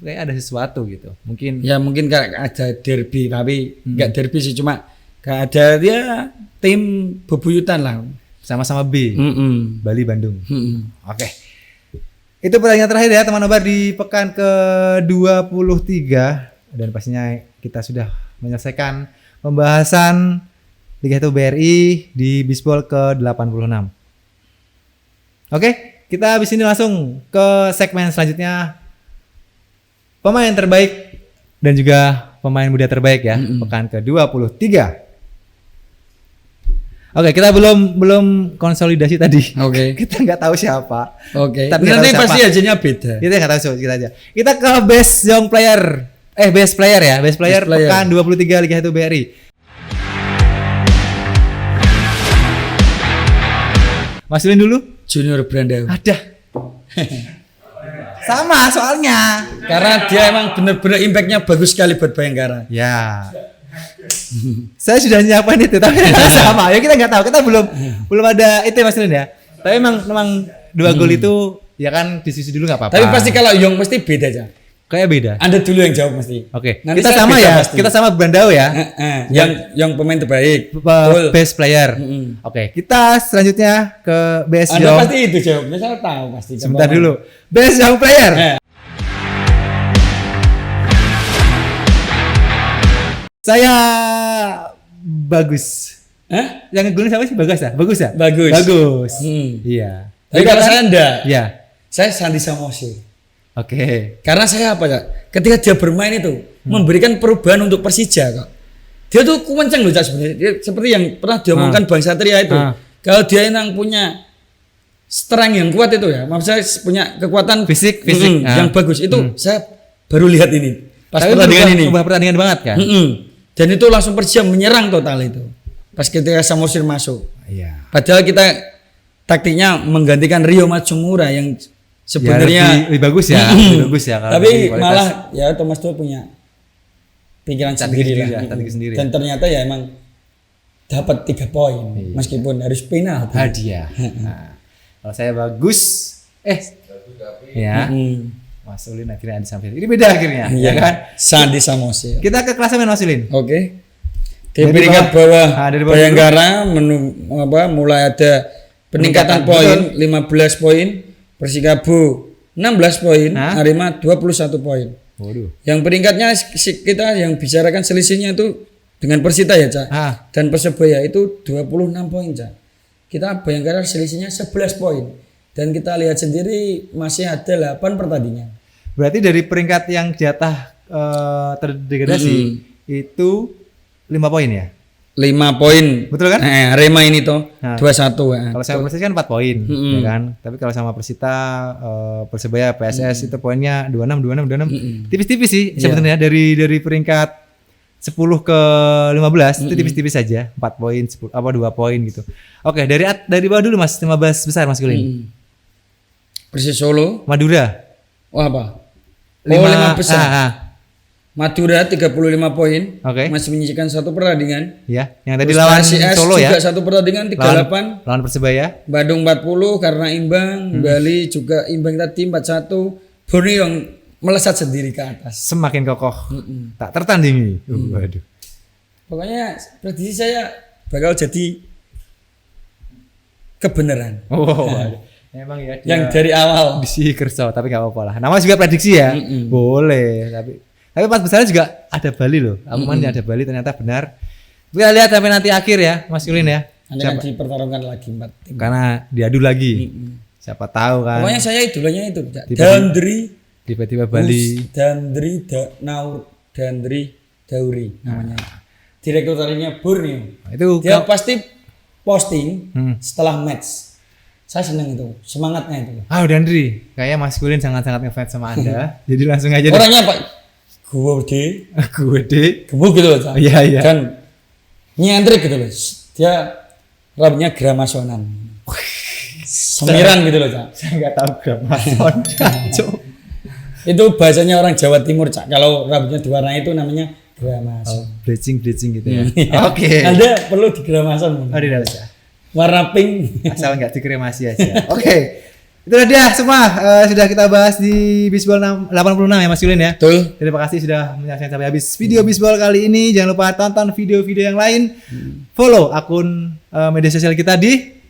Speaker 1: Kayak ada sesuatu gitu. Mungkin
Speaker 2: Ya mungkin kayak ada derby tapi nggak derby sih cuma kayak ada dia tim bebuyutan lah.
Speaker 1: sama-sama B. Bali Bandung. Oke. Itu pertanyaan terakhir ya teman Nobar di pekan ke-23 dan pastinya kita sudah menyelesaikan pembahasan Liga 1 BRI di Bisbol ke-86. Oke, kita habis ini langsung ke segmen selanjutnya. Pemain terbaik dan juga pemain muda terbaik ya, pekan ke-23. Oke, kita belum konsolidasi tadi.
Speaker 2: Oke.
Speaker 1: Kita nggak tahu siapa.
Speaker 2: Oke.
Speaker 1: Tapi
Speaker 2: Nanti
Speaker 1: nggak tahu
Speaker 2: pasti
Speaker 1: siapa.
Speaker 2: hasilnya beda.
Speaker 1: Kita nggak tahu kita aja. Kita ke best young player. Best player ya, best player pekan 23 Liga 1 BRI. Mas Ulin dulu.
Speaker 2: Junior Brandau.
Speaker 1: Ada. Sama soalnya.
Speaker 2: Karena dia emang bener-bener impactnya bagus sekali buat Bayangkara.
Speaker 1: Ya. Saya sudah nyiapin itu tapi sama. Ya kita nggak tahu. Kita belum ada itu Mas Ulin ya. Tapi memang 2 gol itu ya kan diskusi dulu nggak apa-apa.
Speaker 2: Tapi pasti kalau Yong pasti beda aja.
Speaker 1: Kayak beda.
Speaker 2: Anda dulu yang jawab mesti.
Speaker 1: Oke.
Speaker 2: Nanti
Speaker 1: Kita
Speaker 2: saya
Speaker 1: sama
Speaker 2: beda
Speaker 1: ya.
Speaker 2: pasti.
Speaker 1: Kita sama Brandau ya.
Speaker 2: Yang pemain terbaik. Betul.
Speaker 1: Best player. Oke, kita selanjutnya ke best
Speaker 2: Anda
Speaker 1: young.
Speaker 2: pasti itu jawabnya, saya tahu pasti.
Speaker 1: Sebentar dulu. Best young player. Saya bagus. Yang golin siapa sih? Bagus ya? Bagus ya?
Speaker 2: Bagus.
Speaker 1: Bagus. Iya.
Speaker 2: Tapi kalau saya enggak.
Speaker 1: Iya.
Speaker 2: Saya Sandi Samosir.
Speaker 1: Oke.
Speaker 2: Karena saya apa ya? Ketika dia bermain itu memberikan perubahan untuk Persija kok. Dia tuh kenceng loh Cak sebenarnya. Dia seperti yang pernah diomongkan Bang Satria itu. Kalau dia yang punya strength yang kuat itu ya, maksud saya punya kekuatan
Speaker 1: Fisik.
Speaker 2: yang bagus itu saya baru lihat ini. Pas
Speaker 1: Tapi
Speaker 2: pertandingan ini.
Speaker 1: Ubah pertandingan banget kan?
Speaker 2: Dan itu langsung Persija menyerang total itu. Pas ketika Samosir masuk.
Speaker 1: Iya.
Speaker 2: Padahal kita taktiknya menggantikan Rio Matsumura yang sebenarnya
Speaker 1: lebih bagus ya, lebih bagus ya kalau
Speaker 2: tapi
Speaker 1: dari kualitas.
Speaker 2: malah ya Thomas Tuchel punya pikiran sendiri lah. Dan ternyata ya emang dapat 3 poin meskipun harus penalti.
Speaker 1: Hadiah. Nah, kalau saya bagus, ya. Mas Ulin akhirnya ada sampai. Ini beda akhirnya, ya kan?
Speaker 2: Sandi Samosir.
Speaker 1: Kita ke klasemen Mas Ulin.
Speaker 2: Oke. Di peringkat bawah
Speaker 1: dari bawah
Speaker 2: Bayangkara mulai ada peningkatan poin 15 poin, Persikabo 16 poin, Arema 21 poin.
Speaker 1: Waduh.
Speaker 2: Yang peringkatnya kita yang bicarakan selisihnya itu dengan Persita ya, Cak. Dan Persebaya itu 26 poin, Cak. Kita Bayangkara selisihnya 11 poin. Dan kita lihat sendiri masih ada 8 pertandingan.
Speaker 1: Berarti dari peringkat yang jatah terdegradasi itu 5 poin ya?
Speaker 2: 5 5 poin.
Speaker 1: Betul kan?
Speaker 2: Arema ini toh
Speaker 1: Nah,
Speaker 2: 21.
Speaker 1: Kalau sama Persis kan 4 poin, ya kan? Tapi kalau sama Persita, Persebaya, PSS itu poinnya 26. Tipis-tipis sih sebenarnya dari peringkat 10 ke 15 itu tipis-tipis saja, 4 poin, 10 apa 2 poin gitu. Oke, dari bawah dulu Mas, 15 besar maskulin.
Speaker 2: Persis Solo,
Speaker 1: Madura.
Speaker 2: wah apa? 5
Speaker 1: 5
Speaker 2: besar. Madura 35 poin.
Speaker 1: Oke.
Speaker 2: Masih menyisihkan 1 pertandingan.
Speaker 1: Ya, yang tadi
Speaker 2: Terus
Speaker 1: lawan
Speaker 2: PSIS
Speaker 1: Solo
Speaker 2: juga
Speaker 1: ya.
Speaker 2: 1 pertandingan 38.
Speaker 1: Lawan Persebaya.
Speaker 2: Bandung 40 karena imbang. Bali juga imbang tadi 41. Borneo yang melesat sendiri ke atas.
Speaker 1: Semakin kokoh. Tak tertandingi. Waduh.
Speaker 2: Pokoknya prediksi saya bakal jadi kebenaran.
Speaker 1: Waduh. Emang ya
Speaker 2: Yang dari awal.
Speaker 1: di Kerso, tapi nggak apa-apa lah. Nama juga prediksi ya. Boleh, tapi 4 besar juga ada Bali loh. Aku ada Bali ternyata benar. Kita lihat sampai nanti akhir ya, Mas Yulin ya.
Speaker 2: Nanti akan dipertarungkan lagi 4 tim.
Speaker 1: Karena diadu lagi. Siapa tahu kan.
Speaker 2: Pokoknya saya idolanya itu, Dandri.
Speaker 1: Tiba-tiba Bali.
Speaker 2: Dandri Dauri namanya. Direktur tarinya Borneo.
Speaker 1: Itu
Speaker 2: Dia pasti posting setelah match. Saya seneng itu, semangatnya itu.
Speaker 1: Dandri, kayaknya Mas Yulin sangat-sangat ngefans sama Anda. Jadi langsung aja
Speaker 2: Orangnya Pak gede gitu loh.
Speaker 1: Iya.
Speaker 2: Dan nyentrik gitu loh. Dia rambutnya gramasonan. Semiran gitu loh, Cak.
Speaker 1: Saya nggak tahu gramason.
Speaker 2: Itu bahasanya orang Jawa Timur, Cak. Kalau rambutnya diwarnai itu namanya gramason.
Speaker 1: Bleaching gitu ya. Oke.
Speaker 2: Anda perlu digramason.
Speaker 1: Tidak usah.
Speaker 2: Warna pink.
Speaker 1: Asal nggak dikremasi aja. Oke. Itulah dia semua sudah kita bahas di Bisbol 86 ya Mas Yulin ya.
Speaker 2: Betul.
Speaker 1: Terima kasih sudah menyaksikan sampai habis video Bisbol kali ini. Jangan lupa tonton video-video yang lain. Follow akun media sosial kita di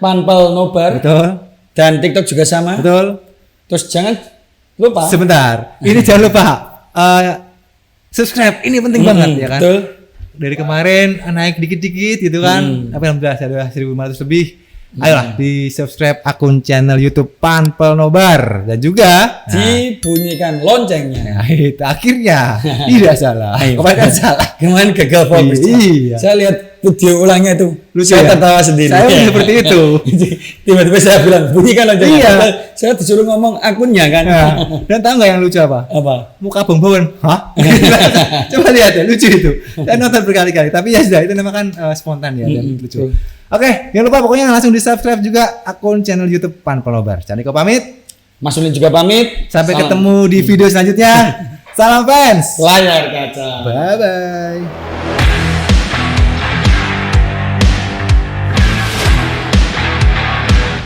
Speaker 2: @panpelnobar.
Speaker 1: Betul.
Speaker 2: Dan TikTok juga sama.
Speaker 1: Betul.
Speaker 2: Terus jangan lupa.
Speaker 1: Sebentar. Ini jangan lupa subscribe. Ini penting banget ya kan.
Speaker 2: Betul.
Speaker 1: Dari kemarin naik dikit-dikit gitu kan. Tapi alhamdulillah sudah 1.500 lebih. Ayolah di subscribe akun channel YouTube Panpel Nobar dan juga
Speaker 2: dibunyikan loncengnya.
Speaker 1: Nah itu akhirnya tidak salah. Kemarin kan salah.
Speaker 2: Kemarin gagal fokus.
Speaker 1: Iya.
Speaker 2: Saya lihat video ulangnya itu.
Speaker 1: Lucu
Speaker 2: saya
Speaker 1: ya?
Speaker 2: tertawa sendiri.
Speaker 1: Saya seperti itu.
Speaker 2: Tiba-tiba saya bilang bunyikan loncengnya.
Speaker 1: Iya.
Speaker 2: Saya disuruh ngomong akunnya kan.
Speaker 1: Nah, dan tahu nggak yang lucu apa?
Speaker 2: Apa?
Speaker 1: Muka Bang Bowen. Hah? Coba lihat ya, lucu itu. Saya nonton berkali-kali. Tapi ya sudah, itu namakan spontan ya dan lucu. Oke, jangan lupa pokoknya langsung di subscribe juga akun channel YouTube Panpel Nobar. Caniko pamit.
Speaker 2: Mas Ulin juga pamit.
Speaker 1: Sampai ketemu di video selanjutnya. Salam fans.
Speaker 2: Layar kaca.
Speaker 1: Bye bye.